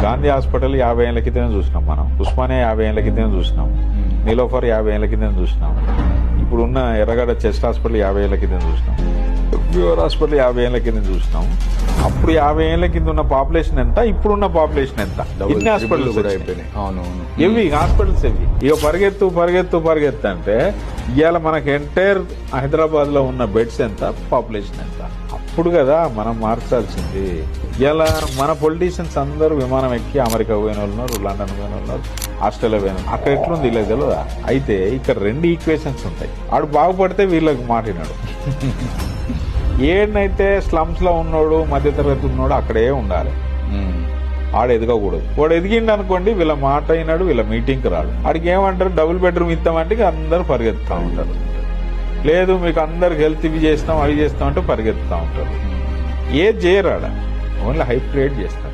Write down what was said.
Gandhi hospital 50 ఏళ్ల కింద చూసినాం మనం, ఉస్మానియా 50 ఏళ్ల కింద చూసినాం, నీలోఫర్ 50 ఏళ్ల కింద చూసినాం, ఇప్పుడున్న ఎర్రగడ్డ చెస్ట్ హాస్పిటల్ 50 ఏళ్ల కింద చూసినాం, ప్యూర్ హాస్పిటల్ 50 ఏళ్ల కింద చూసినాం. అప్పుడు 50 ఏళ్ల కింద ఉన్న పాపులేషన్ ఎంత, ఇప్పుడున్న పాపులేషన్ ఎంత? ఇన్ని హాస్పిటల్స్ అయిపోయినాయి. ఎవి హాస్పిటల్స్ ఎవి? ఇక పరిగెత్తు పరిగెత్తు పరిగెత్తు అంటే ఇవాళ మనకి ఎంటైర్ హైదరాబాద్ లో ఉన్న బెడ్స్ ఎంత, పాపులేషన్ ఎంత? అప్పుడు కదా మనం మార్చాల్సింది. ఇలా మన పొలిటీషియన్స్ అందరూ విమానం ఎక్కి అమెరికా పోయిన వాళ్ళు ఉన్నారు, లండన్ పోయిన వాళ్ళు ఉన్నారు, ఆస్ట్రేలియా పోయిన వాళ్ళు. అక్కడ ఎట్లుంది ఇలా తెలియదా? అయితే ఇక్కడ 2 ఈక్వేషన్స్ ఉంటాయి. ఆడు బాగుపడితే వీళ్ళకి మాటినాడు. ఏడనైతే స్లమ్స్ లో ఉన్నోడు, మధ్యతరగతి ఉన్నోడు అక్కడే ఉండాలి. ఆడు ఎదగకూడదు. వాడు ఎదిగిండు అనుకోండి, వీళ్ళ మాట అయినాడు, వీళ్ళ మీటింగ్కి రాడు. ఆడికి ఏమంటారు, డబుల్ బెడ్రూమ్ ఇస్తామంటే అందరూ పరిగెత్తుతా ఉంటారు. లేదు మీకు అందరికి హెల్త్ ఇవి చేస్తాం అవి చేస్తాం అంటే పరిగెత్తుతా ఉంటారు. ఏది చేయరాడ, ఓన్లీ హైప్ క్రియేట్ చేస్తారు.